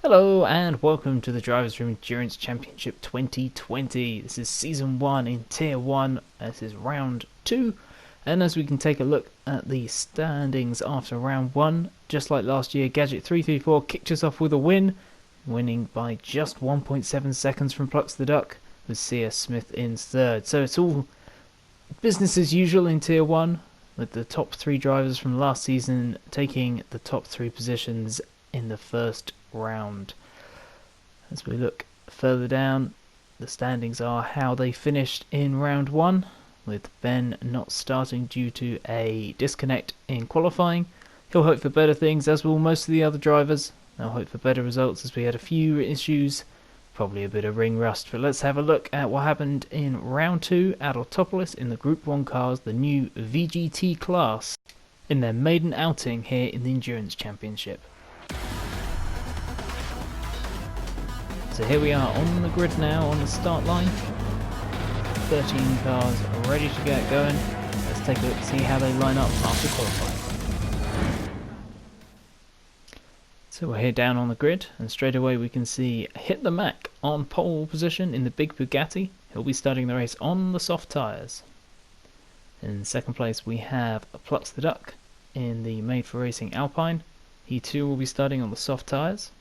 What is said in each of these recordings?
Hello and welcome to the Drivers' Room Endurance Championship 2020. This is Season 1 in Tier 1, this is Round 2, and as we can take a look at the standings after Round 1, just like last year, Gadget 334 kicked us off with a win, winning by just 1.7 seconds from Pluxtheduck, with C.S. Smith in third. So it's all business as usual in Tier 1, with the top 3 drivers from last season taking the top 3 positions in the first round. As we look further down, the standings are how they finished in round 1, with Ben not starting due to a disconnect in qualifying. He'll hope for better things, as will most of the other drivers. They'll hope for better results, as we had a few issues, probably a bit of ring rust. But let's have a look at what happened in round 2 at Autopolis in the Group 1 cars, the new VGT class, in their maiden outing here in the Endurance Championship. So here we are on the grid now, on the start line. 13 cars ready to get going. Let's take a look, see how they line up after qualifying. So we're here down on the grid, and straight away we can see Hit the Mac on pole position in the big Bugatti. He'll be starting the race on the soft tyres. In second place we have Pluxtheduck in the Made for Racing Alpine. He too will be starting on the soft tyres.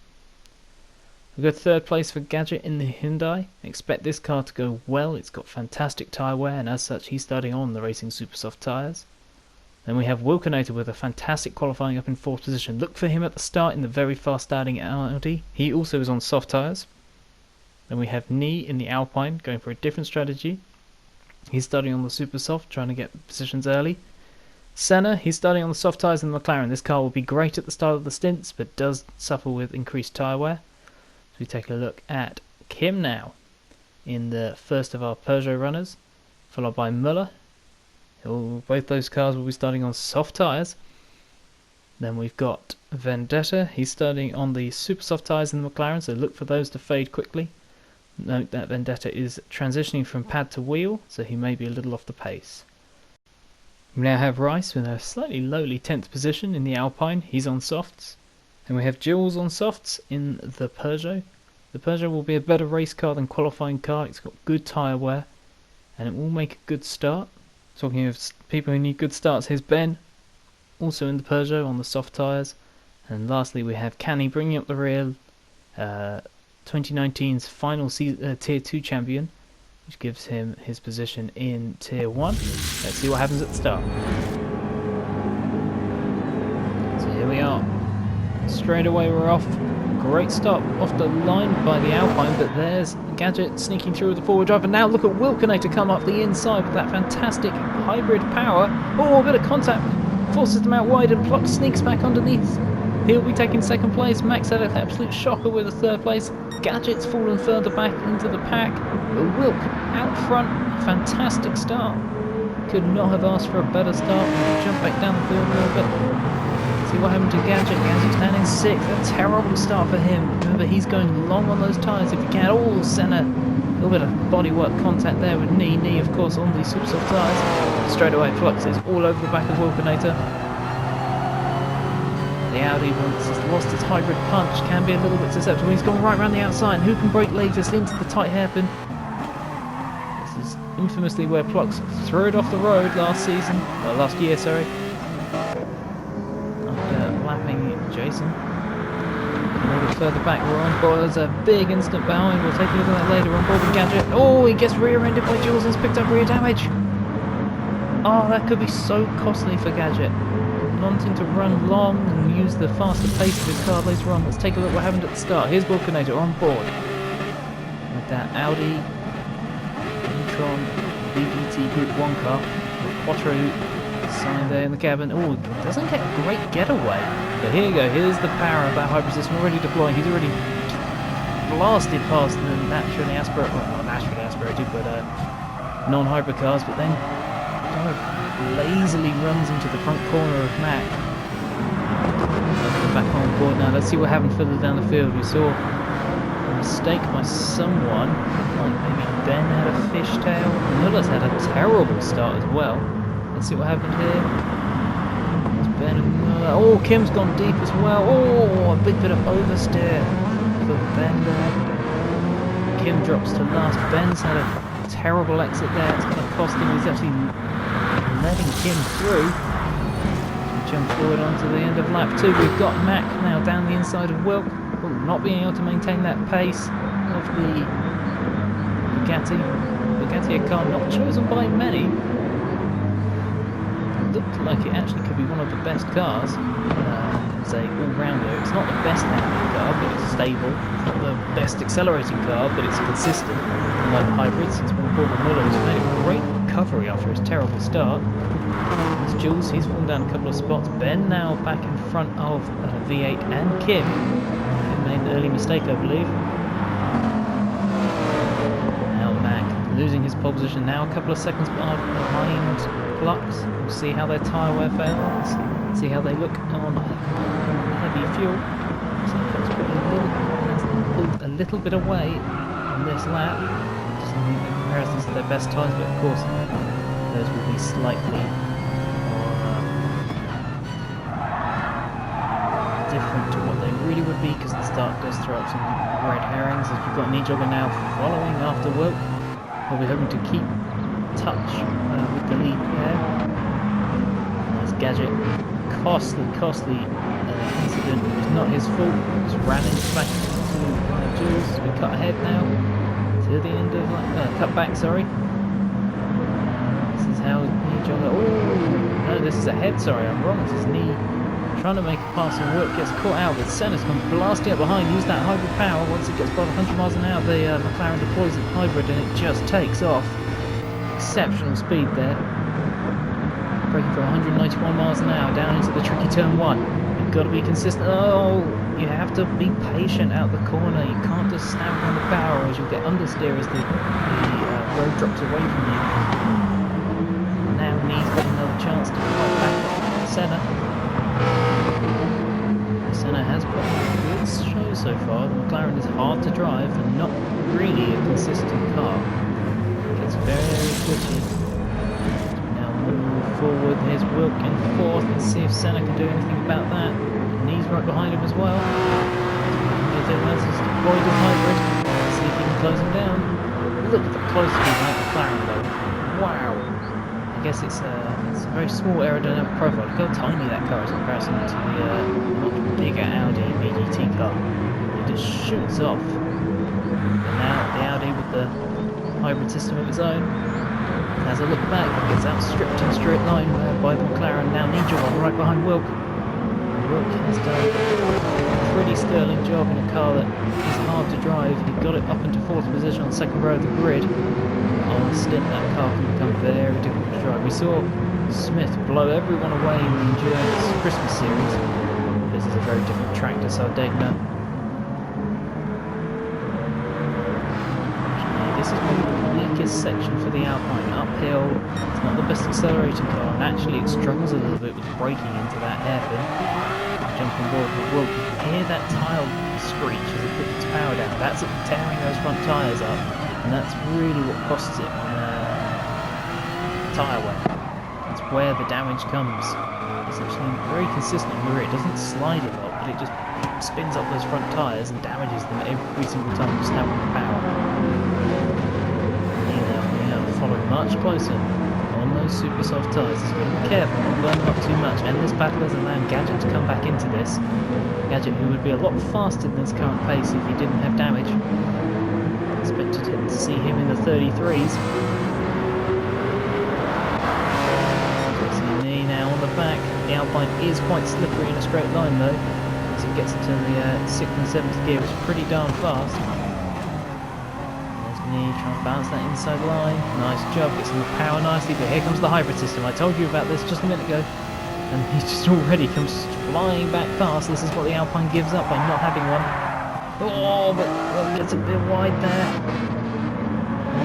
We've got third place for Gadget in the Hyundai. Expect this car to go well, it's got fantastic tyre wear, and as such he's starting on the Racing Super Soft tyres. Then we have Wilkinator with a fantastic qualifying up in fourth position. Look for him at the start in the very fast starting Audi. He also is on soft tyres. Then we have Nee in the Alpine, going for a different strategy. He's starting on the Super Soft, trying to get positions early. Senna, he's starting on the soft tyres in the McLaren. This car will be great at the start of the stints, but does suffer with increased tyre wear. So we take a look at Kim now in the first of our Peugeot runners, followed by Muller. Both those cars will be starting on soft tyres. Then we've got Vendetta, he's starting on the super soft tyres in the McLaren, so look for those to fade quickly. Note that Vendetta is transitioning from pad to wheel, so he may be a little off the pace. We now have Rice with a slightly lowly 10th position in the Alpine, he's on softs. And we have Jules on softs in the Peugeot. The Peugeot will be a better race car than qualifying car. It's got good tyre wear and it will make a good start. Talking of people who need good starts, here's Ben, also in the Peugeot on the soft tyres. And lastly we have Canny bringing up the rear, 2019's final Tier 2 champion, which gives him his position in Tier 1. Let's see what happens at the start. So here we are. Straight away we're off. Great stop off the line by the Alpine, but there's Gadget sneaking through with the forward drive, and now look at Wilkinator come up the inside with that fantastic hybrid power. Oh, a bit of contact forces them out wide, and Plux sneaks back underneath. He'll be taking second place. Max had an absolute shocker with a third place. Gadget's fallen further back into the pack, but Wilk out front. Fantastic start. Could not have asked for a better start. We'll jump back down the field a little bit. See what happened to Gadget. Gadget's down in 6th. A terrible start for him. Remember, he's going long on those tyres if he can. Oh, Senna. A little bit of bodywork contact there with knee, of course, on these super soft tyres. Straight away, Flux is all over the back of Wilkinator. The Audi once has lost its hybrid punch, can be a little bit susceptible. He's gone right around the outside. Who can brake latest into the tight hairpin? This is infamously where Plux threw it off the road last year, sorry. Lapping Jason. A little further back, we're on board. There's a big incident behind. We'll take a look at that later. We're on board with Gadget. Oh, he gets rear-ended by Jules and has picked up rear damage. Oh, that could be so costly for Gadget. Wanting to run long and use the faster pace of his car later on. Let's take a look what happened at the start. Here's Wilkinator on board with that Audi e-tron VGT Gr1 car. Quattro sign there in the cabin. Oh, doesn't get a great getaway. But here you go, here's the power of that hybrid system already deploying. He's already blasted past the naturally aspirated, well, not naturally aspirated, but non-hybrid cars, but then kind of lazily runs into the front corner of Mac. Back on board now. Let's see what happened further down the field. We saw a mistake by someone, like maybe Ben had a fishtail. Miller's had a terrible start as well. Let's see what happened here. There's Ben and Miller. Oh, Kim's gone deep as well. Oh, a big bit of oversteer for Ben there. Kim drops to last. Ben's had a terrible exit there. It's going to cost him. He's actually letting Kim through. We jump forward onto the end of lap 2. We've got Mac now down the inside of Wilk. Oh, not being able to maintain that pace of the Bugatti. Bugatti, a car not chosen by many. Looked like it actually could be one of the best cars as a all-rounder. It's not the best handling car, but it's stable. It's not the best accelerating car, but it's consistent. Unlike hybrids, it's been Paul Muller who's made a great recovery after his terrible start. It's Jules, he's fallen down a couple of spots. Ben now back in front of V8 and Kim. He made an early mistake, I believe. Now Mac losing his pole position, now a couple of seconds behind Plux. We'll see how their tyre wear fails, see how they look on heavy fuel. So pulled a little bit away on this lap, just in comparison to their best times, but of course those will be slightly more different to what they really would be, because the start does throw up some red herrings. As we've got Knee-Jogger now following after Wilk, we'll be hoping to keep touch with the lead there. There's Gadget. Costly incident. It was not his fault. He just ran into back to Jules. We cut ahead now to the end of cut back. Sorry. This is how Knee-Jogger. Oh no, this is ahead. Sorry, I'm wrong. This is Knee trying to make a pass and Wilk gets caught out. But Senna's come blasting up behind. Use that hybrid power. Once it gets above 100 miles an hour, the McLaren deploys the hybrid and it just takes off. Exceptional speed there. Braking for 191 miles an hour down into the tricky turn 1. You've got to be consistent. Oh, you have to be patient out the corner. You can't just snap on the power, or you'll get understeer as the road drops away from you. Now Knee's got another chance to fight back at Senna. Senna has put on a good show so far. The McLaren is hard to drive and not really a consistent car. It's very glitchy. Now move forward. Here's Wilk in 4th. Let's see if Senna can do anything about that. Knee's right behind him as well. He's deployed his hybrid. Let's see if he can close him down. Look at the close speed of McLaren though. Wow. I guess it's a very small aerodynamic profile. Look how tiny that car is in comparison to the much bigger Audi VGT car. It just shoots off. And now the Audi with the hybrid system of its own has a look back, gets outstripped in straight line by the McLaren. Now Knee-Jogger right behind Wilk. Wilk has done pretty sterling job in a car that is hard to drive. He got it up into 4th position on the second row of the grid. On a stint, that car can become very difficult to drive. We saw Smith blow everyone away in the Endurance Christmas series. This is a very different track to Sardegna. This is probably the weakest section for the Alpine. Uphill, it's not the best accelerating car, and actually it struggles a little bit with braking into that hairpin. Jump on board, but well, you can hear that tile screech as it puts its power down. That's it tearing those front tyres up, and that's really what costs it on tyre wear. That's where the damage comes. It's actually very consistent in the rear. It doesn't slide a lot, but it just spins up those front tyres and damages them every single time you snap on the power. Following much closer on those super soft tyres. He's got to be careful not burn them up too much, and this battle has allowed Gadget to come back into this. Gadget, who would be a lot faster than his current pace if he didn't have damage. Expected to see him in the 33s. Knee now on the back. The Alpine is quite slippery in a straight line though. As it gets into the 6th and 7th gear, it's pretty darn fast. Trying to bounce that inside line. Nice job, gets in the power nicely, but here comes the hybrid system. I told you about this just a minute ago, and he just already comes flying back fast. This is what the Alpine gives up by not having one. Oh, but well, it's a bit wide there.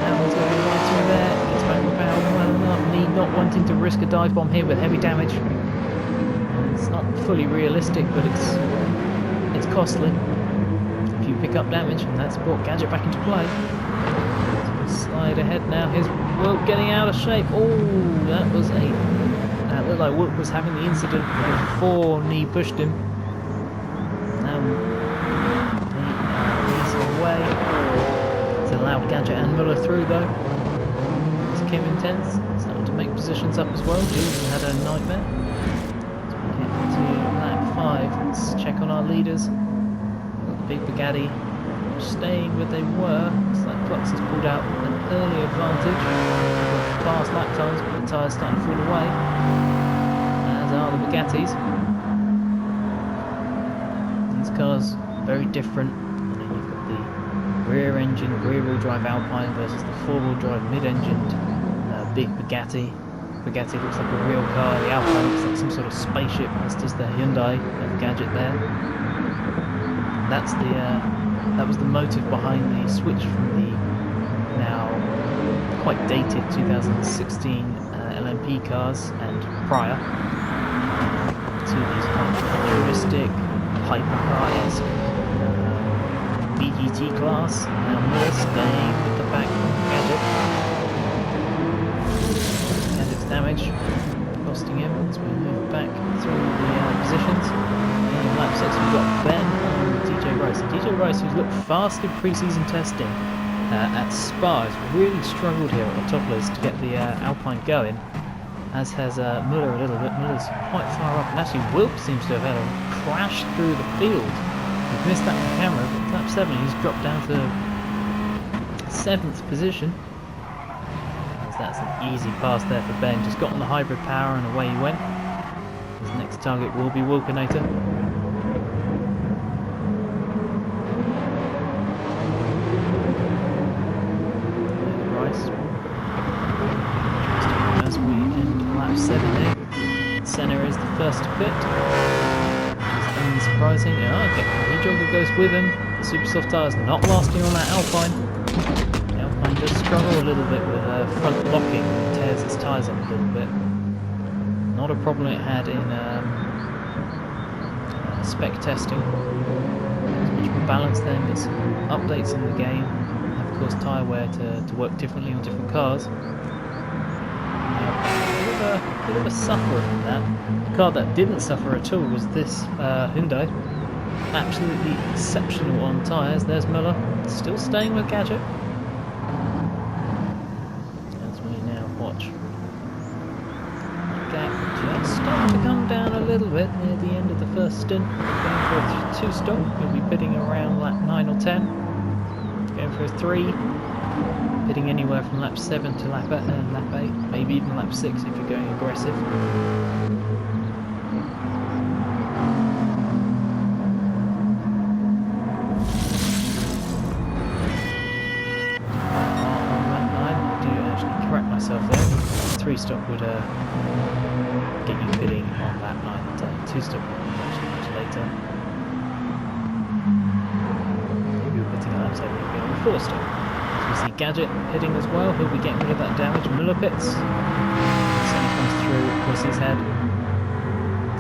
Now he's going to be right through there. Gets back the power well enough. Need not wanting to risk a dive bomb here with heavy damage. It's not fully realistic, but it's costly if you pick up damage, and that's brought Gadget back into play. Slide ahead now. Here's Wilk getting out of shape. Oh, that looked like Wilk was having the incident before knee pushed him. Now he's away. It's allowed Gadget and Muller through though. It's Kim intense. He's having to make positions up as well. He's had a nightmare. So we get to lap 5. Let's check on our leaders. Got the big Bugatti staying where they were. Looks like Plux has pulled out an early advantage. Fast lap times, but the tyres starting to fall away, as are the Bugattis. These cars very different. And then you've got the rear engine, rear wheel drive Alpine versus the 4-wheel drive mid-engined big Bugatti. Bugatti looks like a real car. The Alpine looks like some sort of spaceship, as does the Hyundai Gadget there. That's that was the motive behind the switch from the now quite dated 2016 LMP cars and prior to these kind of futuristic hypercar-esque VGT class. Now Miller staying with the back Gadget. Gadget's damage costing him as we move back through the positions. In lap 6 we've got Ben and DJ Rice. And DJ Rice, who's looked fast in pre-season testing at Spa, has really struggled here at Autopolis to get the Alpine going, as has Muller a little bit. Muller's quite far up, and actually Wilk seems to have had a crash through the field. We've missed that on camera, but lap 7 he's dropped down to 7th position. As that's an easy pass there for Ben. Just got on the hybrid power and away he went. His next target will be Wilkinator. Rice. As we end lap 7 here. Senna is the first to pit. Which is unsurprising. Oh, okay. The jogger goes with him. The super soft tyres not lasting on that Alpine. The Alpine does struggle a little bit with front locking. It tears its tyres up a little bit. Not a problem it had in spec testing. There's much more balance then, but some updates in the game have of course tyre wear to work differently on different cars. A bit of a sufferer from that. The car that didn't suffer at all was this Hyundai. Absolutely exceptional on tyres. There's Muller, still staying with Gadget. As we now watch gap just starting to come down a little bit near the end of the first stint. Going for a 2-stop, we'll be pitting around lap 9 or 10. Going for a 3, pitting anywhere from lap 7 to lap 8, maybe even lap 6 if you're going aggressive. yourself there. 3-stop would get you pitting on lap 9. 2-stop would be much later. Maybe you're pitting on lap 7, you'll be on the 4-stop. As we see Gadget pitting as well, he'll be getting rid of that damage. Miller pits. Sunny comes through, of course he's had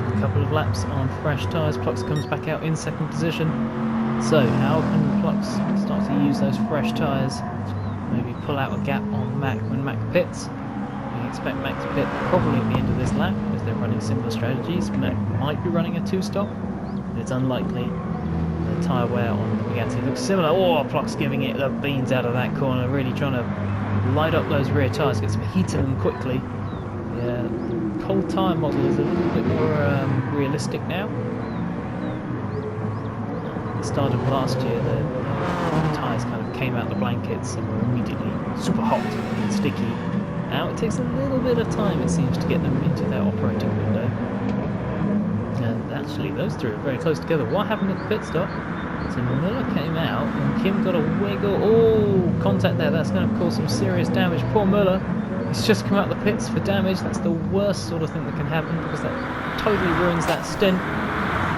a couple of laps on fresh tyres. Plux comes back out in 2nd position. So how can Plux start to use those fresh tyres? Maybe pull out a gap on Mac when Mac pits. We expect Mac to pit probably at the end of this lap because they're running similar strategies. Mac might be running a 2-stop, but it's unlikely. The tyre wear on the Bugatti looks similar. Oh, Plux giving it the beans out of that corner, really trying to light up those rear tyres, get some heat in them quickly. Yeah, the cold tyre model is a little bit more realistic now. At the start of last year, the tyres kind of came out the blankets and were immediately super hot and sticky. Now it takes a little bit of time, it seems, to get them into their operating window. And actually, those two are very close together. What happened at the pit stop? So Miller came out and Kim got a wiggle. Oh, contact there. That's going to cause some serious damage. Poor Miller. He's just come out the pits for damage. That's the worst sort of thing that can happen because that totally ruins that stint.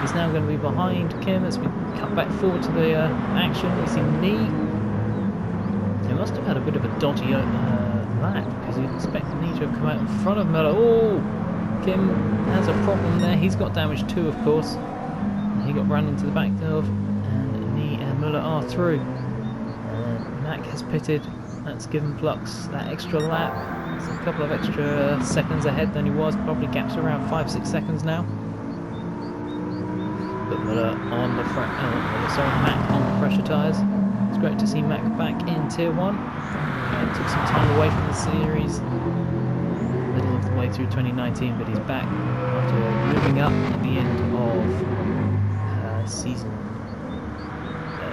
He's now going to be behind Kim as we cut back forward to the action. We see knee. He must have had a bit of a dodgy lap because you'd expect knee to have come out in front of Miller. Oh, Kim has a problem there. He's got damage too, of course. He got run into the back of, and knee and Miller are through. Mac has pitted. That's given Plux that extra lap. It's a couple of extra seconds ahead than he was. Probably gaps around 5-6 seconds now. But Miller on the Mac on the fresher tyres. It's great to see Mac back in Tier 1. It took some time away from the series, middle of the way through 2019, but he's back after moving up at the end of season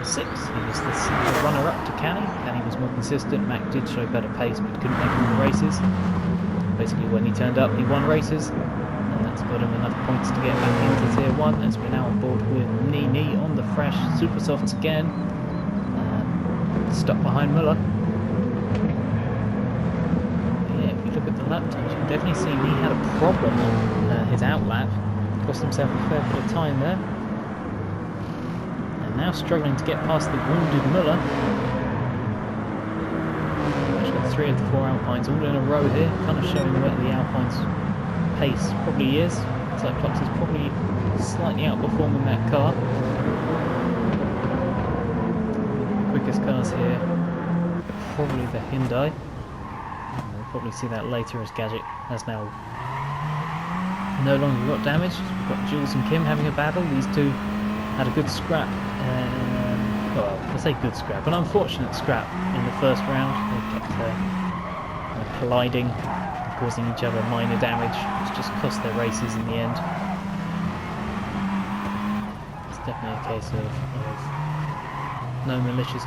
6. He was the runner-up to Canny. Canny was more consistent. Mac did show better pace, but couldn't make all the races. Basically, when he turned up, he won races. That's got him enough points to get back into Tier 1 as we're now on board with Knee on the fresh Super Softs again. Stuck behind Miller. Yeah, if you look at the lap times, you can definitely see he had a problem on his outlap. Cost himself a fair bit of time there. And now struggling to get past the wounded Miller. Actually got 3 of the 4 Alpines all in a row here, kind of showing where the Alpines pace probably is. Looks like Plux is probably slightly outperforming that car. The quickest cars here are probably the Hyundai. We'll probably see that later as Gadget has now no longer got damage. We've got Jules and Kim having a battle. These two had a good scrap. Well, I say good scrap, an unfortunate scrap in the first round. They kept colliding, causing each other minor damage, which just cost their races in the end. It's definitely a case of no malicious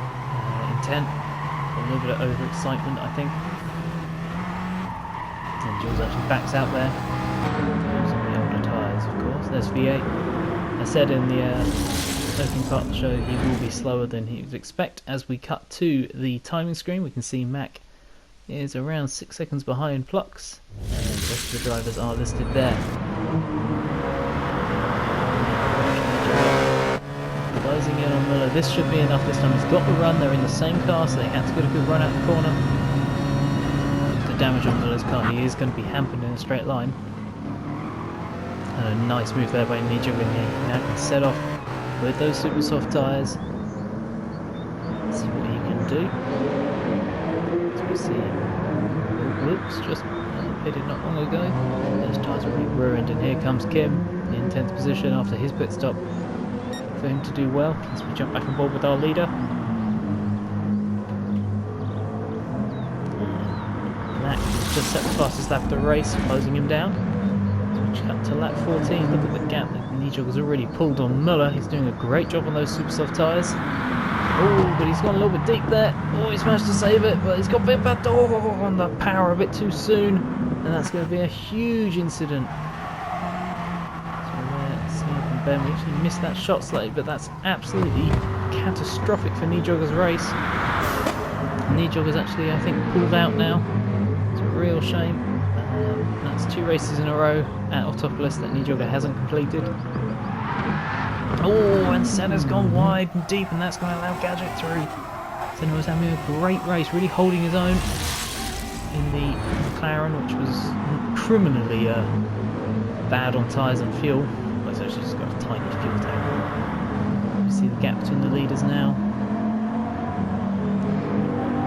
intent, a little bit of overexcitement, I think. And Jules actually backs out there. Jules on the older tyres, of course. There's V8. I said in the opening part of the show he will be slower than he would expect. As we cut to the timing screen, we can see Mac is around 6 seconds behind Plux, and the rest of the drivers are listed there. Closing in on Miller. This should be enough this time. He's got the run. They're in the same car, so they had to get a good run out the corner. The damage on Miller's car, he is going to be hampered in a straight line. And a nice move there by Nijo, and he now can set off with those super soft tyres. Let's see what he can do. As we see, whoops, just pitted not long ago. Those tyres are already ruined, and here comes Kim in 10th position after his pit stop. For him to do well as we jump back on board with our leader. Mac just set the fastest lap of the race, closing him down. So we cut to lap 14. Look at the gap that Nijog has already pulled on Muller. He's doing a great job on those super soft tyres. Oh, but he's gone a little bit deep there. Oh, he's managed to save it, but he's got a bit bad on the power a bit too soon, and that's going to be a huge incident. Ben, we actually missed that shot slightly, but that's absolutely catastrophic for Nijog's race. Nijog is actually, I think, pulled out now. So real shame. That's 2 races in a row at Autopolis that Nijogger hasn't completed. Oh, and Senna's gone wide and deep, and that's going to allow Gadget through. Senna was having a great race, really holding his own in the McLaren, which was criminally bad on tyres and fuel. But it's actually just got a tiny fuel tank. You see the gap between the leaders now.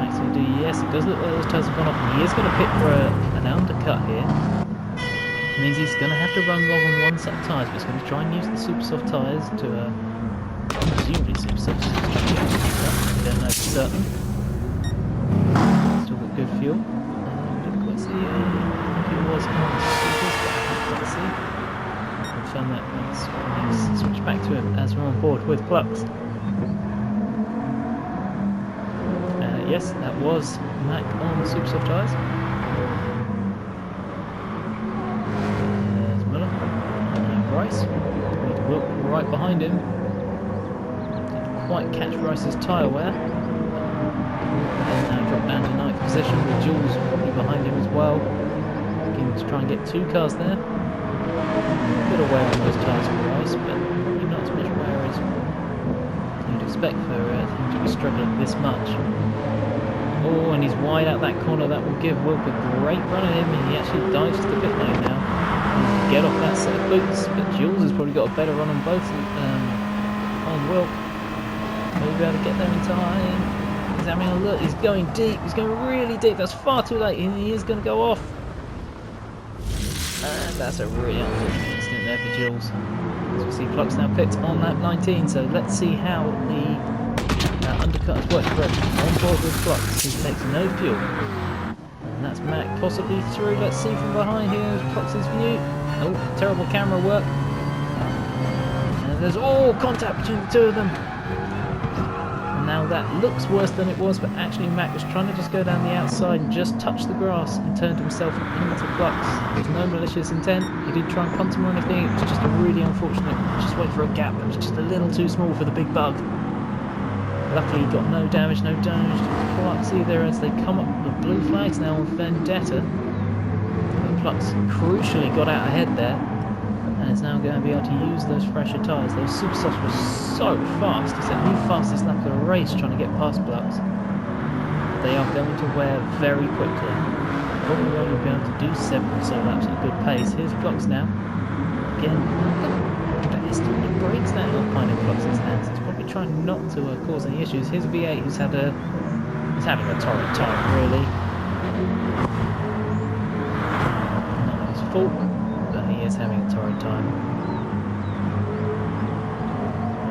Max going to do, yes, it does look like those tyres have gone off, and he is going to pit for an undercut here. It means he's going to have to run long on one set of tyres, but he's going to try and use the super soft tyres to, presumably super soft, so he's trying to get a undercut. We don't know for certain. Still got good fuel. Didn't quite see, I think it was on the supers, but I can't quite see. I'll confirm that once we switch back to him as we're on board with Plux. Yes, that was Mac on super soft tyres. Rice, right behind him. Didn't quite catch Rice's tyre wear. And now dropped down to 9th position with Jules probably behind him as well. Looking to try and get 2 cars there. A bit of wear on those tyres for Rice, but probably not as much wear as you'd expect for him to be struggling this much. Oh, and he's wide out that corner. That will give Wilk a great run at him, and he actually dives to the pit lane now. Get off that set of boots, but Jules has probably got a better run on both on Wilk. Maybe be able to get there in time. He's having a look, he's going deep, he's going really deep, that's far too late, and he is going to go off. And that's a really unfortunate incident there for Jules. As we see Plux now pits on lap 19, so let's see how the undercut has worked for him. On board with Plux, he takes no fuel. And that's Mac possibly through. Let's see from behind here as Plux's view. Oh, terrible camera work. And there's contact between the two of them. And now that looks worse than it was, but actually Mac was trying to just go down the outside and just touch the grass and turned himself into Plux. There was no malicious intent. He didn't try and punt him or anything. It was just a really unfortunate. Just wait for a gap that was just a little too small for the big bug. Luckily, he got no damage to Plux either as they come up with the blue flags now on Vendetta. But Plux crucially got out ahead there and is now going to be able to use those fresher tyres. Those super softs were so fast. He said the fastest lap of the race trying to get past Plux. They are going to wear very quickly. Probably won't be able to do 7 or so laps at a good pace. Here's Plux now. Again, best on the brakes that Alpine in Plux's hands. He's probably trying not to cause any issues. Here's V8 who's having a torrid time, really. Not his fault, but he is having a torrid time.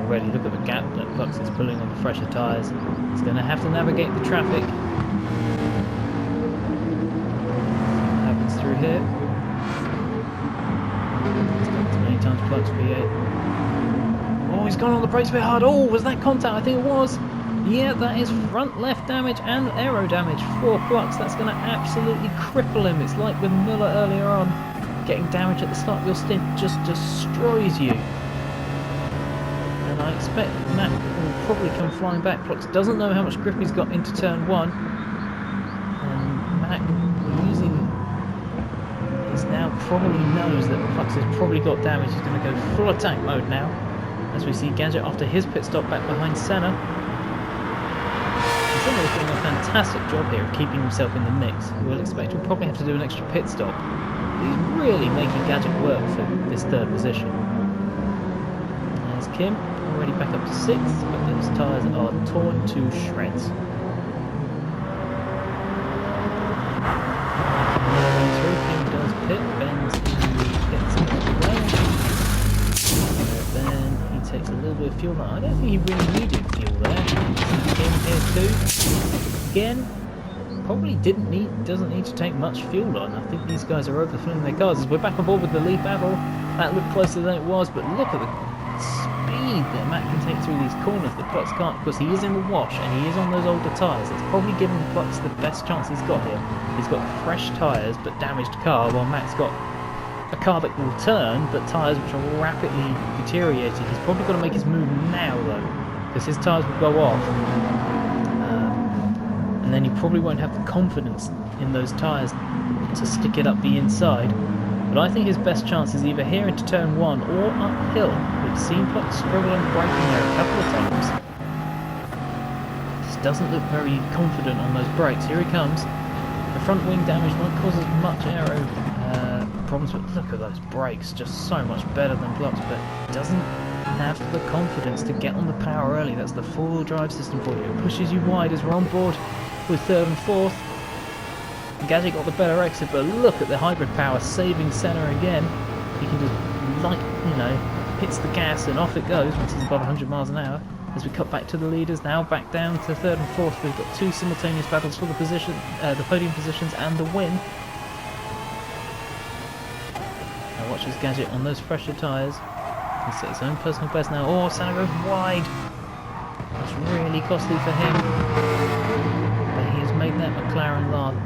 Already look at the gap that Plux is pulling on the fresher tyres. He's going to have to navigate the traffic. What happens through here? Many times Plux V8. Oh, he's gone on the brakes a bit hard. Oh, was that contact? I think it was. Yeah, that is front left damage and aero damage for Plux. That's going to absolutely cripple him. It's like with Miller earlier on. Getting damage at the start of your stint just destroys you. And I expect Matt will probably come flying back. Plux doesn't know how much grip he's got into turn 1. And Matt now probably knows that Plux has probably got damage. He's going to go full attack mode now as we see Gadget after his pit stop back behind Senna. Senna is doing a fantastic job here of keeping himself in the mix. We'll expect he'll probably have to do an extra pit stop. He's really making Gadget work for this 3rd position. There's Kim, already back up to 6th, but those tyres are torn to shreds. Pit bends in the pits as well. Then he takes a little bit of fuel. I don't think he really needed fuel there. Kim here too. Again, probably doesn't need to take much fuel on. I think these guys are overfilling their cars. As we're back on board with the lead battle, that looked closer than it was, but look at the speed that Matt can take through these corners that Plux can't, because he is in the wash and he is on those older tyres. It's probably given Plux the best chance he's got here. He's got fresh tyres but damaged car, while Matt's got a car that will turn but tyres which are rapidly deteriorating. He's probably got to make his move now though, because his tyres will go off, and then he probably won't have the confidence in those tyres to stick it up the inside. But I think his best chance is either here into turn 1 or uphill. We've seen Plux struggle on braking there a couple of times. Just doesn't look very confident on those brakes. Here he comes. The front wing damage won't cause as much aero problems, but look at those brakes, just so much better than Plux, but doesn't have the confidence to get on the power early. That's the four-wheel drive system for you. It pushes you wide as we're on board with third and fourth. Gadget got the better exit, but look at the hybrid power saving Senna again. He can just, hits the gas and off it goes once he's above 100 miles an hour. As we cut back to the leaders, now back down to third and fourth. We've got two simultaneous battles for the podium positions and the win. Now watch his Gadget on those fresher tyres. He set his own personal best now. Oh, Senna goes wide. That's really costly for him. But he has made that McLaren last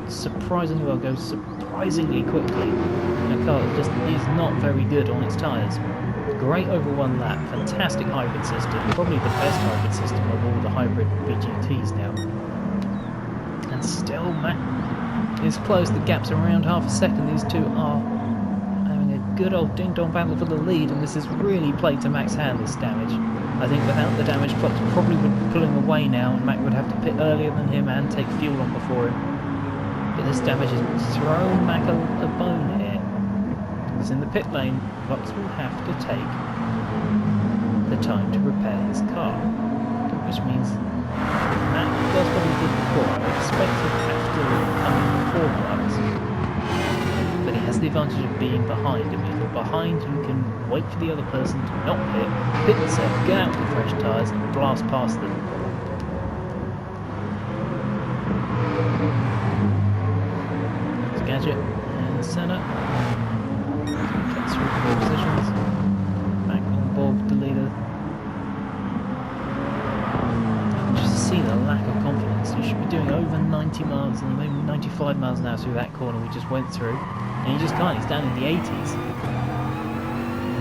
surprisingly well, goes surprisingly quickly. The car just is not very good on its tyres. Great over one lap, fantastic hybrid system, probably the best hybrid system of all the hybrid VGTs now. And still, Matt is close, the gap's around half a second. These two are having a good old ding-dong battle for the lead, and this has really played to Mac's hand, this damage. I think without the damage, Plux probably would be pulling away now, and Mac would have to pit earlier than him and take fuel on before him. But this damage has thrown Mac a bone here. Because in the pit lane, Plux will have to take the time to repair his car. Which means Mac does what he did before. I expect him to have to come in before Plux. But he has the advantage of being behind him. If you're behind, you can wait for the other person to not pit themselves, get out with fresh tyres and blast past them. Gadget and Senna get through four positions, back on board with the leader. Just see the lack of confidence. You should be doing over 90 miles and maybe 95 miles an hour through that corner we just went through, and he just can't. He's down in the 80s.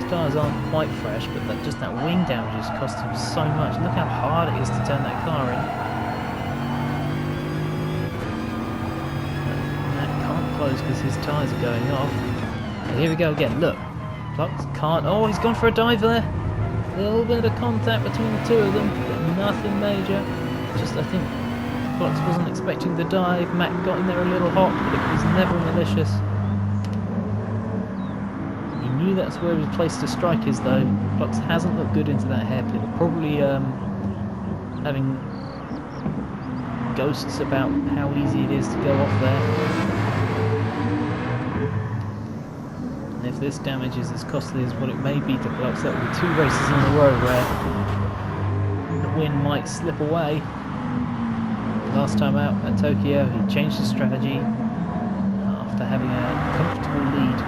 His tyres aren't quite fresh, but that wing damage has cost him so much. Look how hard it is to turn that car in. Because his tyres are going off. And here we go again, look. Plux can't. Oh, he's gone for a dive there. A little bit of contact between the two of them, but nothing major. Just, I think Plux wasn't expecting the dive. Mac got in there a little hot, but it was never malicious. He knew that's where his place to strike is, though. Plux hasn't looked good into that hairpin. Probably having ghosts about how easy it is to go off there. If this damage is as costly as what it may be to Plux, that will be two races in a row where the win might slip away. Last time out at Tokyo, he changed his strategy after having a comfortable lead.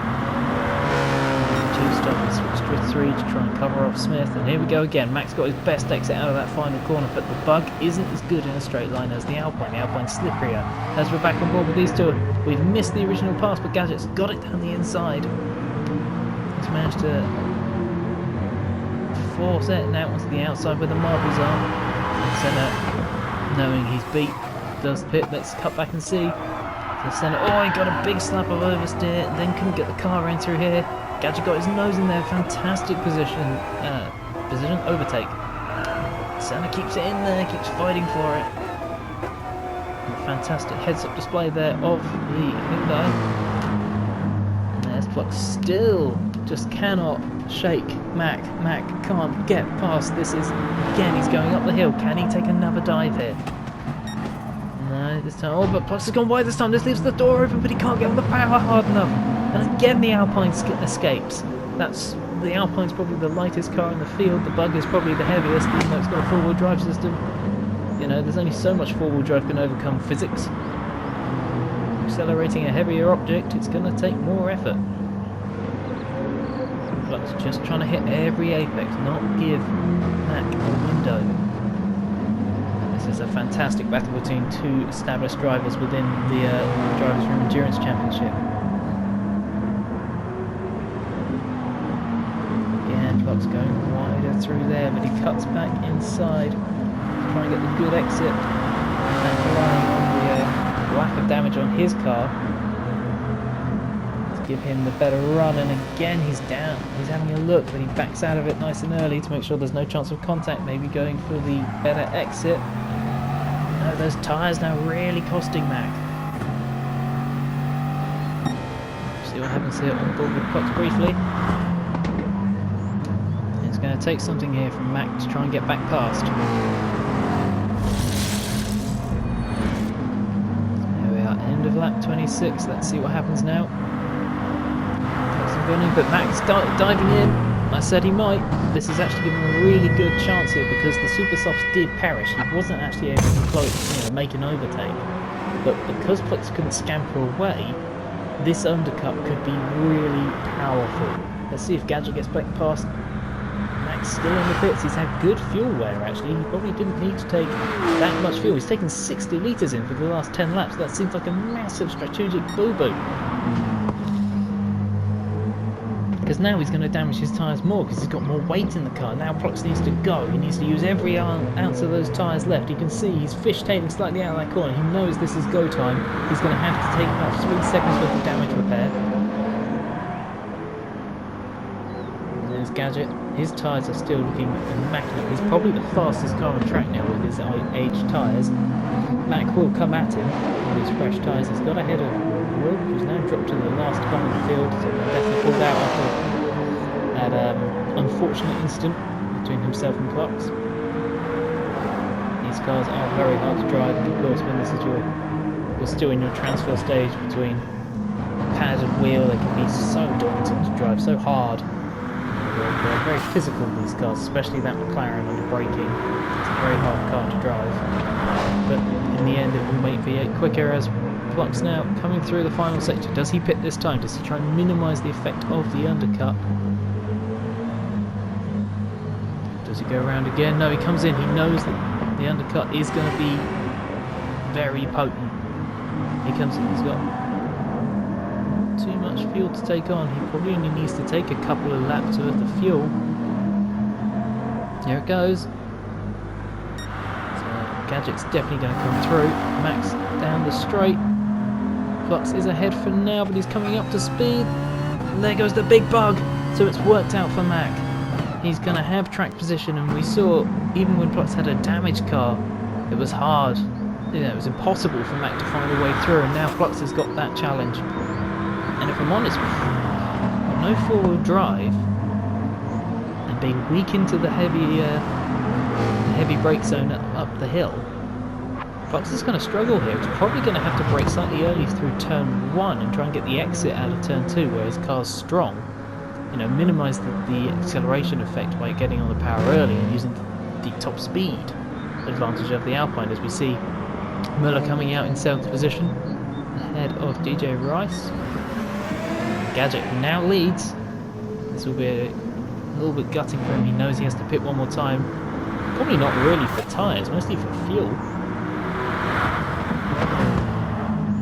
Two-stop, he switched to a 3 to try and cover off Smith, and here we go again. Mac's got his best exit out of that final corner, but the bug isn't as good in a straight line as the Alpine. The Alpine's slipperier. As we're back on board with these two, we've missed the original pass, but Gadget's got it down the inside. He's managed to force it now onto the outside where the marbles are. And Senna, knowing he's beat, does pit. Let's cut back and see. So Senna, oh, he got a big slap of oversteer, then couldn't get the car in through here. Gadget got his nose in there, fantastic position overtake. Senna keeps it in there, keeps fighting for it. And fantastic heads-up display there of the Hyundai. And there's Plux still just cannot shake Mac. Mac can't get past. This is, again, he's going up the hill. Can he take another dive here? No, this time. Oh, but Plux has gone wide this time. This leaves the door open, but he can't get on the power hard enough. And again, the Alpine escapes. The Alpine's probably the lightest car in the field. The Bug is probably the heaviest, even though it's got a four-wheel drive system. You know, there's only so much four-wheel drive can overcome physics. Accelerating a heavier object, it's going to take more effort. Plux just trying to hit every apex, not give Mac a window. And this is a fantastic battle between two established drivers within the Drivers' Room Endurance Championship. Again, Plux going wider through there, but he cuts back inside to try and get the good exit and relying on the lack of damage on his car. give him the better run, and again he's down. He's having a look, but he backs out of it nice and early to make sure there's no chance of contact, maybe going for the better exit. No, those tyres now really costing Mac. See what happens here on board with Plux briefly. It's going to take something here from Mac to try and get back past. There we are, end of lap 26. Let's see what happens now. But Mac's diving in. I said he might. This is actually giving him a really good chance here because the super softs did perish. He wasn't actually able to make an overtake. But because Plux couldn't scamper away, this undercut could be really powerful. Let's see if Gadget gets back past. Mac's still in the pits. He's had good fuel wear actually. He probably didn't need to take that much fuel. He's taken 60 litres in for the last 10 laps. That seems like a massive strategic boo-boo. Because now he's going to damage his tyres more because he's got more weight in the car. Now Plux needs to go. He needs to use every ounce of those tyres left. You can see he's fishtailing slightly out of that corner. He knows this is go time. He's going to have to take about 3 seconds worth of damage repair. There's Gadget. His tyres are still looking immaculate. He's probably the fastest car on track now with his aged tyres. Mac will come at him with his fresh tyres. He's got ahead of Will, who's now dropped to the last car in the field, so definitely pulled out after that unfortunate incident between himself and Plux. These cars are very hard to drive, and of course when this is you're still in your transfer stage between pad and wheel, they can be so daunting to drive, so hard. They're very physical, these cars, especially that McLaren under braking. It's a very hard car to drive, but in the end it will make V8 quicker as Plux now coming through the final sector. Does he pit this time? Does he try and minimise the effect of the undercut? Does he go around again? No, he comes in. He knows that the undercut is going to be very potent. He comes in. He's got too much fuel to take on. He probably only needs to take a couple of laps worth of fuel. Here it goes. So Gadget's definitely going to come through. Max down the straight. Plux is ahead for now, but he's coming up to speed. And there goes the big bug. So it's worked out for Mac. He's going to have track position, and we saw even when Plux had a damaged car, it was hard. It was impossible for Mac to find a way through, and now Plux has got that challenge. And if I'm honest, no four-wheel drive and being weak into the heavy brake zone up the hill, Plux is going to struggle here. He's probably going to have to brake slightly early through turn 1 and try and get the exit out of turn 2 where his car's strong. Minimise the acceleration effect by getting on the power early and using the top speed advantage of the Alpine, as we see Muller coming out in 7th position ahead of DJ Rice. Gadget now leads. This will be a little bit gutting for him. He knows he has to pit one more time. Probably not really for tyres, mostly for fuel.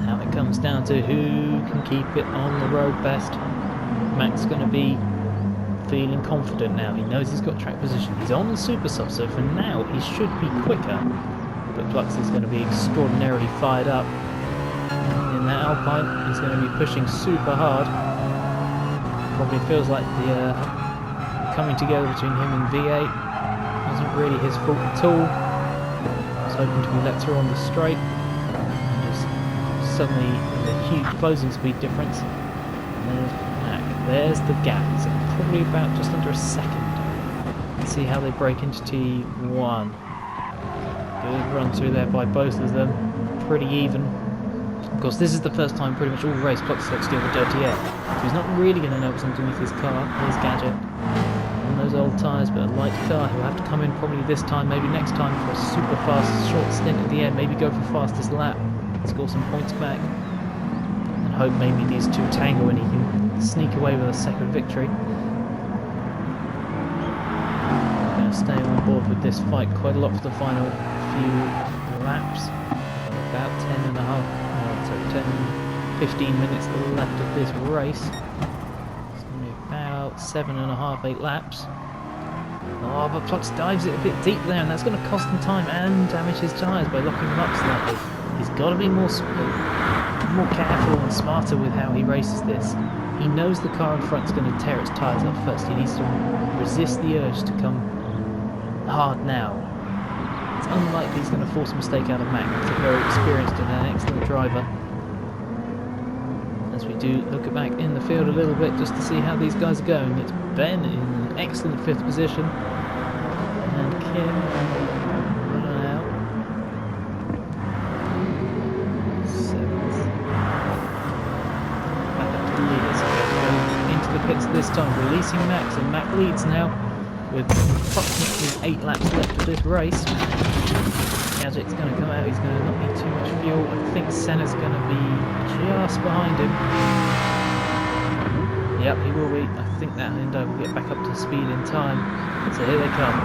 Now it comes down to who can keep it on the road best. Mac's going to be feeling confident now. He knows he's got track position. He's on the super soft, so for now he should be quicker. But Plux is going to be extraordinarily fired up. In that Alpine, he's going to be pushing super hard. Probably feels like the coming together between him and V8 wasn't really his fault at all. He was hoping to be let through on the straight. Just suddenly a huge closing speed difference. And there's Mac. There's the gap. It's probably about just under a second. Let's see how they break into T1. Good run through there by both of them. Pretty even. Of course, this is the first time pretty much all race Pluxtheduck steal the dirty air. So he's not really going to know what's underneath his car. Here's Gadget. On those old tyres, but a light car. He'll have to come in probably this time, maybe next time, for a super fast short stint at the end. Maybe go for fastest lap. Score some points back. And hope maybe these two tangle and he can sneak away with a second victory. I'm going to stay on board with this fight quite a lot for the final few laps. About 10 15 minutes left of this race. It's going to be about 7.5, 8 laps. Oh, but Plux dives it a bit deep there, and that's going to cost him time and damage his tyres by locking them up slightly. He's got to be more smooth. more careful and smarter with how he races this. He knows the car in front's going to tear its tyres up first. He needs to resist the urge to come hard now. It's unlikely he's going to force a mistake out of Mac. He's a very experienced and an excellent driver. As we do look back in the field a little bit just to see how these guys are going. It's Ben in an excellent 5th position. And Kim running out. 7th. Back up to the leaders. Into the pits this time, releasing Max, and Mac leads now with approximately 8 laps left of this race. Gadget's going to come out, he's going to not need too much fuel. I think Senna's going to be just behind him. Yep, he will be. I think that Hyundai will get back up to speed in time. So here they come.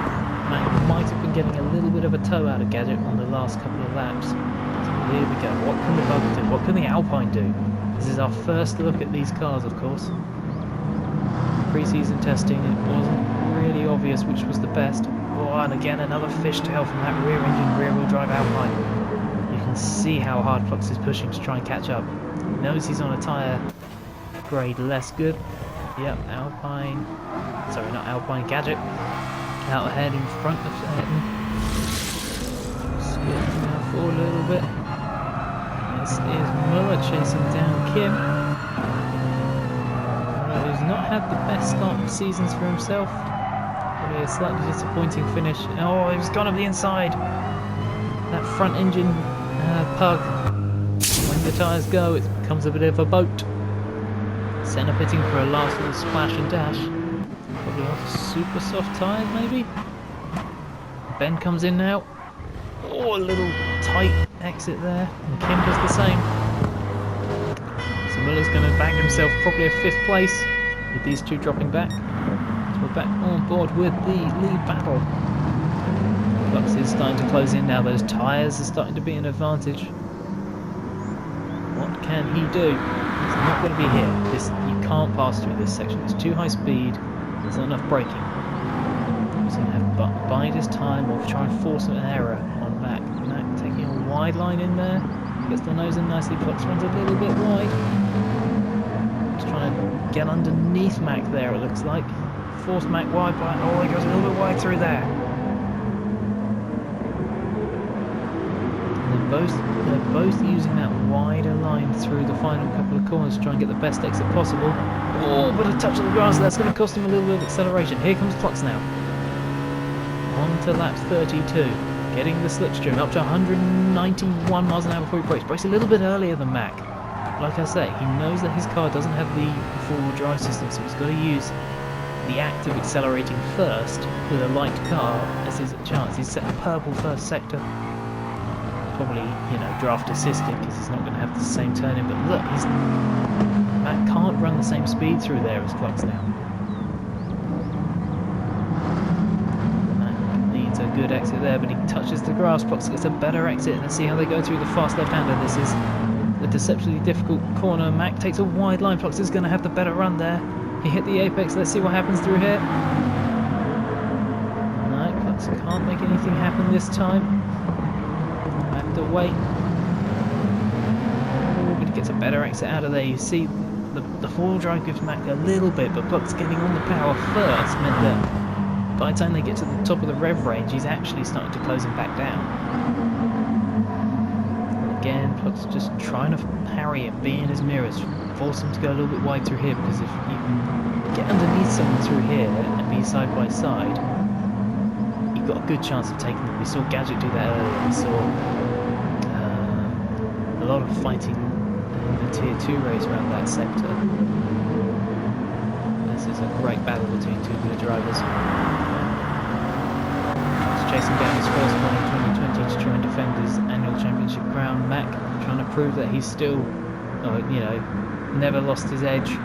Mac might have been getting a little bit of a tow out of Gadget on the last couple of laps. So here we go. What can the Bug do? What can the Alpine do? This is our first look at these cars, of course. Pre-season testing, it wasn't really obvious which was the best. Oh, and again another fishtail from that rear engine, rear wheel drive Alpine. You can see how hard Flux is pushing to try and catch up. He knows he's on a tyre grade less good. Yep, Alpine, sorry not Alpine, Gadget out ahead in front of him. Skipping now forward a little bit. This is Muller chasing down Kim. Who's not had the best start of seasons for himself. Probably a slightly disappointing finish. Oh, he's gone up the inside. That front engine pug. When the tyres go, it becomes a bit of a boat. Senna pitting for a last little splash and dash. Probably off super soft tyres, maybe. Ben comes in now. Oh, a little tight exit there. And Kim does the same. So Muller's going to bag himself probably a 5th place with these two dropping back. So we're back on board with the lead battle. Flux is starting to close in now. Those tyres are starting to be an advantage. What can he do? He's not going to be here. You can't pass through this section. It's too high speed. There's not enough braking. He's going to have to bide his time or try and force an error on Mac. Mac taking a wide line in there. Gets the nose in nicely. Flux runs a little bit wide. Just trying to get underneath Mac there, it looks like. Force Mac wide, but oh, he goes a little bit wide through there. And they're both using that wider line through the final couple of corners to try and get the best exit possible. Oh, but a touch of the grass, that's going to cost him a little bit of acceleration. Here comes Flux now. On to lap 32. Getting the slipstream up to 191 miles an hour before he brakes. Brakes a little bit earlier than Mac. Like I say, he knows that his car doesn't have the four-wheel drive system, so he's got to use the act of accelerating first with a light car as his chance. He's set a purple first sector. Probably, draft assisted because he's not going to have the same turn in. But look, Mac can't run the same speed through there as Flux now. A good exit there, but he touches the grass. Flux gets a better exit. Let's see how they go through the fast left-hander. This is a deceptively difficult corner. Mac takes a wide line. Flux is going to have the better run there. He hit the apex. Let's see what happens through here. No, Flux can't make anything happen this time. Have to wait. Oh, but he gets a better exit out of there. You see, the four-wheel drive gives Mac a little bit, but Flux getting on the power first meant that by the time they get to the top of the rev range, he's actually starting to close him back down. And again, Flux just trying to parry it, be in his mirrors, force him to go a little bit wide through here, because if you get underneath someone through here and be side by side, you've got a good chance of taking them. We saw Gadget do that earlier. We saw a lot of fighting in the Tier 2 race around that sector. This is a great battle between two good drivers. Chasing down his first one in 2020 to try and defend his annual championship crown. Mac trying to prove that he's still, never lost his edge. He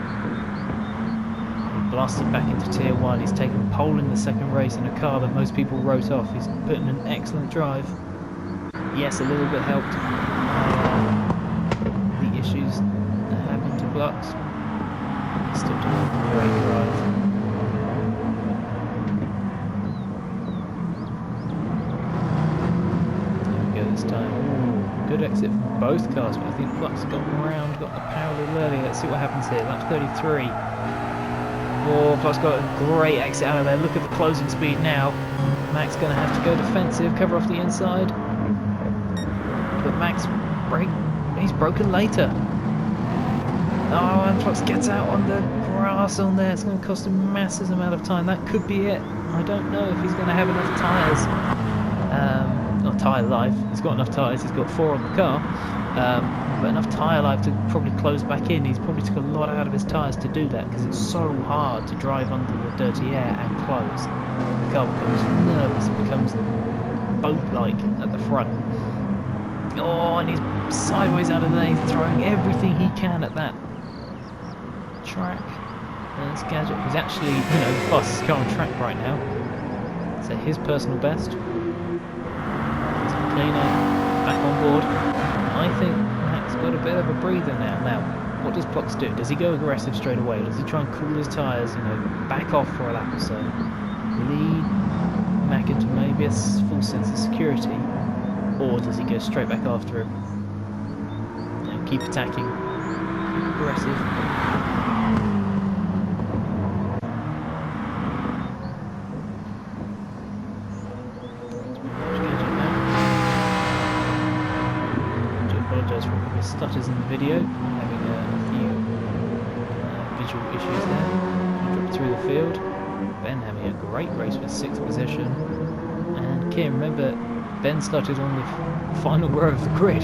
blasted back into Tier 1. He's taken pole in the second race in a car that most people wrote off. He's put in an excellent drive. Yes, a little bit helped the issues that happened to Flux. He's still doing a great drive. This time. Ooh, good exit from both cars, but I think Flux got around, got the power a little early. Let's see what happens here. Lap 33. Oh, Flux got a great exit out of there. Look at the closing speed now. Mac's going to have to go defensive, cover off the inside. But Mac's he's broken later. Oh, and Flux gets out on the grass on there. It's going to cost him a massive amount of time. That could be it. I don't know if he's going to have enough tyres. Not tyre life. He's got enough tyres. He's got 4 on the car. But enough tyre life to probably close back in. He's probably took a lot out of his tyres to do that because it's so hard to drive under the dirty air and close. The car becomes nervous. It becomes boat-like at the front. Oh, and he's sideways out of there. He's throwing everything he can at that track. There's Gadget, who's actually, the fastest car on track right now. So his personal best. Cleaner, back on board. I think Mac's got a bit of a breather now. Now, what does Plux do? Does he go aggressive straight away? Or does he try and cool his tyres, back off for a lap or so? Lead Mac into maybe a full sense of security? Or does he go straight back after him? Keep attacking, keep aggressive. Stutters in the video, having a few visual issues there. Dropped through the field. Ben having a great race with 6th position. And Kim, remember, Ben started on the final row of the grid.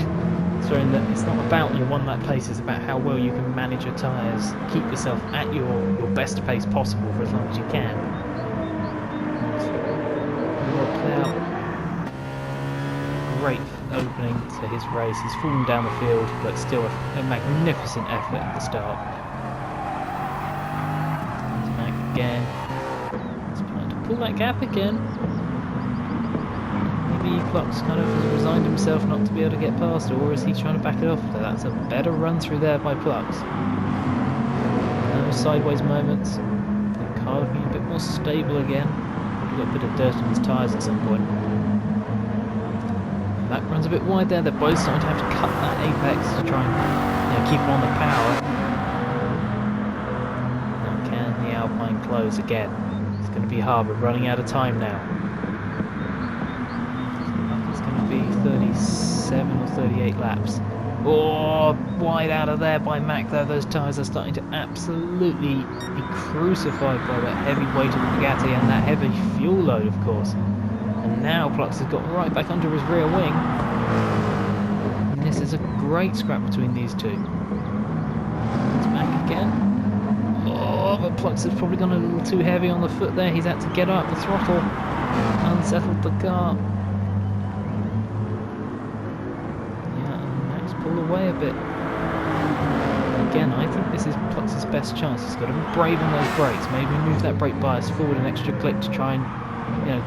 So it's not about your one lap place, it's about how well you can manage your tyres, keep yourself at your best pace possible for as long as you can. Great opening to his race. He's fallen down the field, but still a magnificent effort at the start. He's back again. He's trying to pull that gap again. Maybe Plux kind of has resigned himself not to be able to get past, or is he trying to back it off? So that's a better run through there by Plux. No sideways moments. The car looking a bit more stable again. Probably got a bit of dirt on his tyres at some point. That runs a bit wide there. They're both starting to have to cut that apex to try and keep on the power. Now can the Alpine close again? It's going to be hard. We're running out of time now. It's going to be 37 or 38 laps. Oh, wide out of there by Mac though. Those tyres are starting to absolutely be crucified by that heavy weight of the Bugatti and that heavy fuel load, of course. And now Plux has got right back under his rear wing. And this is a great scrap between these two. It's back again. Oh, but Plux has probably gone a little too heavy on the foot there. He's had to get up the throttle. Unsettled the car. Yeah, and Max pulled away a bit. Again, I think this is Plux's best chance. He's got to be brave on those brakes. Maybe move that brake bias forward an extra click to try and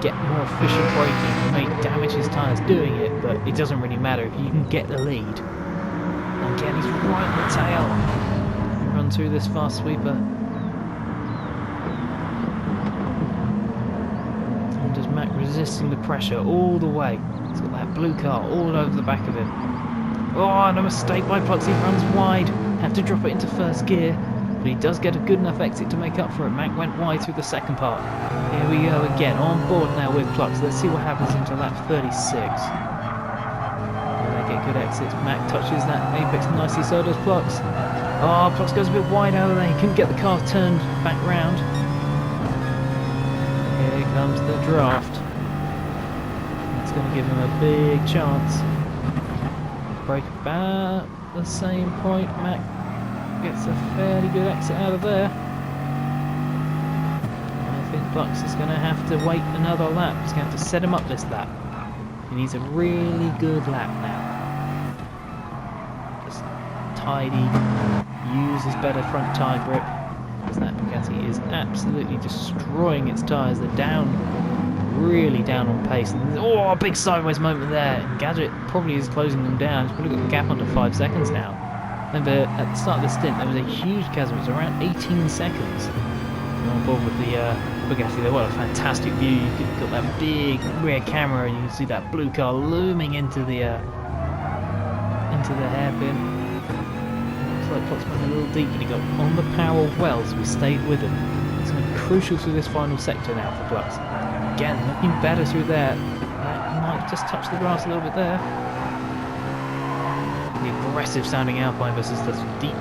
get more efficient braking. He may damage his tyres doing it, but it doesn't really matter if you can get the lead. And again, he's right in the tail. Run through this fast sweeper. And just Mac resisting the pressure all the way. He's got that blue car all over the back of him. Oh, and a mistake by Plux. He runs wide. Have to drop it into first gear. But he does get a good enough exit to make up for it. Mac went wide through the second part. Here we go again, on board now with Plux. Let's see what happens into lap 36. They get good exits. Mac touches that apex nicely, so does Plux. Oh, Plux goes a bit wide out of there. He couldn't get the car turned back round. Here comes the draft. That's going to give him a big chance. Brake about the same point. Mac gets a fairly good exit out of there. I think Plux is going to have to wait another lap. He's going to have to set him up this lap. He needs a really good lap now. Just tidy, use his better front tyre grip. Because that Bugatti is absolutely destroying its tyres. They're down, really down on pace. And, oh, a big sideways moment there. And Gadget probably is closing them down. He's probably got the gap under 5 seconds now. Remember, at the start of the stint, there was a huge chasm. It was around 18 seconds. And on board with the Bugatti, what a fantastic view. You've got that big rear camera, and you can see that blue car looming into the into the hairpin. Looks like Plux went a little deep, but he got on the power well, so we stayed with him. It's going to be crucial through this final sector now for Plux. Again, looking better through there. That might just touch the grass a little bit there. The aggressive sounding Alpine versus the deep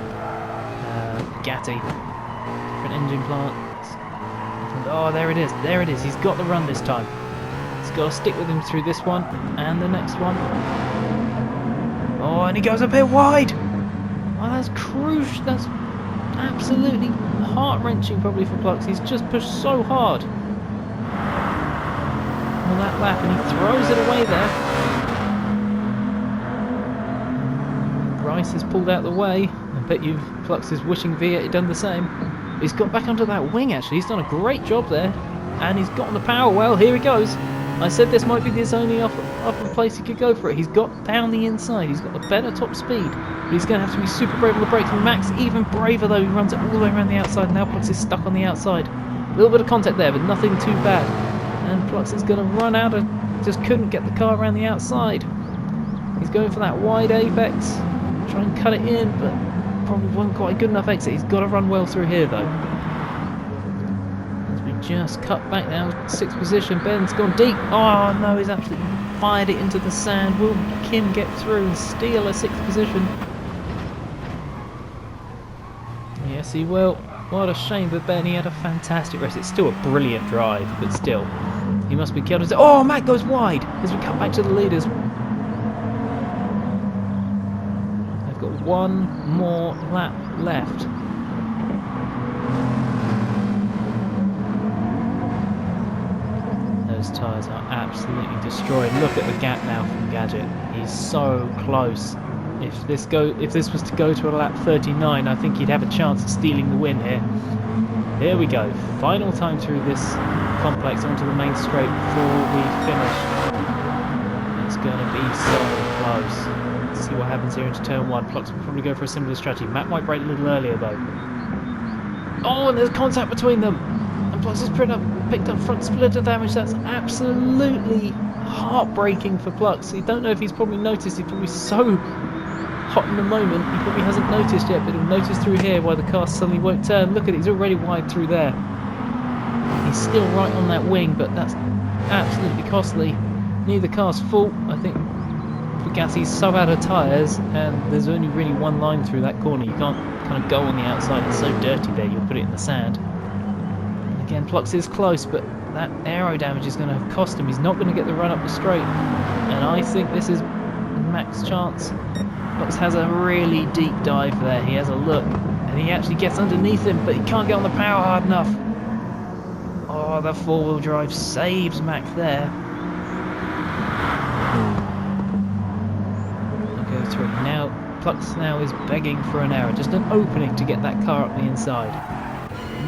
Gatti. Different engine plants. Oh, there it is. There it is. He's got the run this time. He's got to stick with him through this one and the next one. Oh, and he goes a bit wide. Oh, that's crucial. That's absolutely heart-wrenching probably for Plux. He's just pushed so hard on that lap and he throws it away there. Rice has pulled out the way. I bet you Plux is wishing V8 had done the same. He's got back onto that wing actually. He's done a great job there. And he's got on the power well. Here he goes. I said this might be his only upper place he could go for it. He's got down the inside. He's got the better top speed. But he's going to have to be super brave on the brakes. And Max even braver though. He runs it all the way around the outside. Now Plux is stuck on the outside. A little bit of contact there, but nothing too bad. And Plux is going to run out of... Just couldn't get the car around the outside. He's going for that wide apex. Try and cut it in, but probably wasn't quite a good enough exit. He's got to run well through here though. As we just cut back now, 6th position. Ben's gone deep. Oh no, he's absolutely fired it into the sand. Will Kim get through and steal a 6th position? Yes, he will. What a shame for Ben. He had a fantastic race. It's still a brilliant drive, but still, he must be killed. Oh, Matt goes wide as we cut back to the leaders. One more lap left. Those tyres are absolutely destroyed. Look at the gap now from Gadget. He's so close. If this was to go to a lap 39, I think he'd have a chance of stealing the win here. Here we go. Final time through this complex onto the main straight before we finish. It's going to be so close. See what happens here into turn 1. Plux will probably go for a similar strategy. Matt might brake a little earlier though. Oh, and there's contact between them. And Plux has picked up front splitter damage. That's absolutely heartbreaking for Plux. You don't know if he's probably noticed. He's probably so hot in the moment. He probably hasn't noticed yet, but he'll notice through here why the car suddenly won't turn. Look at it. He's already wide through there. He's still right on that wing, but that's absolutely costly. Neither car's fault. I think Bugatti's so out of tyres, and there's only really one line through that corner. You can't kind of go on the outside. It's so dirty there, you'll put it in the sand. And again, Plux is close, but that aero damage is going to cost him. He's not going to get the run up the straight. And I think this is Mac's chance. Plux has a really deep dive there. He has a look, and he actually gets underneath him, but he can't get on the power hard enough. Oh, the four-wheel drive saves Mac there. Through. Now Plux now is begging for an error, just an opening to get that car up the inside.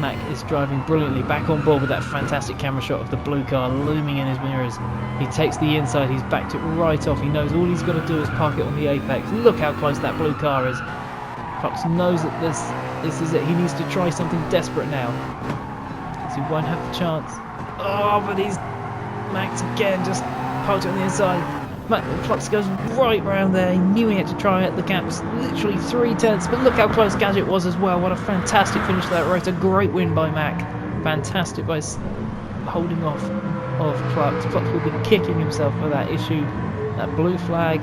Mac is driving brilliantly, back on board with that fantastic camera shot of the blue car looming in his mirrors. He takes the inside, he's backed it right off. He knows all he's got to do is park it on the apex. Look how close that blue car is. Plux knows that this is it. He needs to try something desperate now, because he won't have the chance. Oh, but Max again just parked it on the inside. Plux goes right round there. He knew he had to try it. The gap's literally 3 tenths, but look how close Gadget was as well. What a fantastic finish to that race. A great win by Mac. Fantastic by holding off of Plux. Plux will be kicking himself for that issue. That blue flag.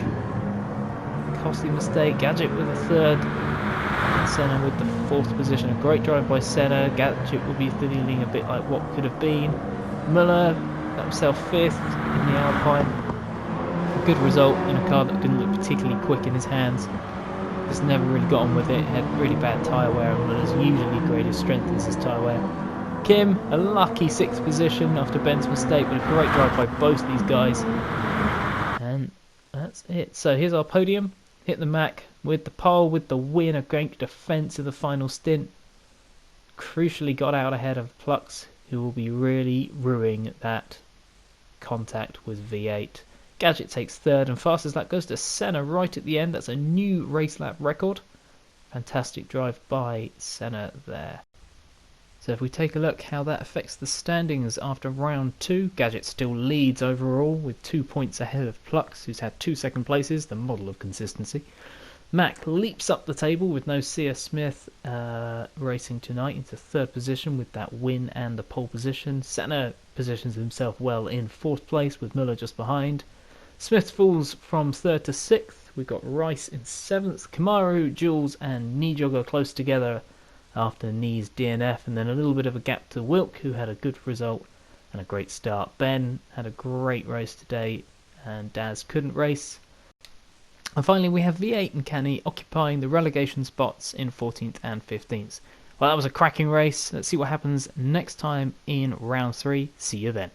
Costly mistake. Gadget with a 3rd. And Senna with the 4th position. A great drive by Senna. Gadget will be feeling a bit like what could have been. Muller got himself 5th in the Alpine. Good result in a car that didn't look particularly quick in his hands. Just never really got on with it. Had really bad tyre wear, and Muller's usually greatest strength is his tyre wear. Kim, a lucky 6th position after Ben's mistake, but a great drive by both these guys. And that's it. So here's our podium. Hit the Mac with the pole, with the win, a great defence in the final stint. Crucially got out ahead of Plux, who will be really ruining that contact with V8. Gadget takes 3rd, and fastest lap goes to Senna right at the end. That's a new race lap record. Fantastic drive by Senna there. So if we take a look how that affects the standings after round 2, Gadget still leads overall with 2 points ahead of Plux, who's had 2 second places, the model of consistency. Mac leaps up the table with no C.S. Smith racing tonight into third position with that win and the pole position. Senna positions himself well in fourth place with Miller just behind. Smith falls from third to sixth. We've got Rice in seventh. Kamaru, Jules and Nijogger close together after Knee's DNF, and then a little bit of a gap to Wilk, who had a good result and a great start. Ben had a great race today and Daz couldn't race. And finally we have V8 and Canny occupying the relegation spots in 14th and 15th. Well, that was a cracking race. Let's see what happens next time in round 3. See you then.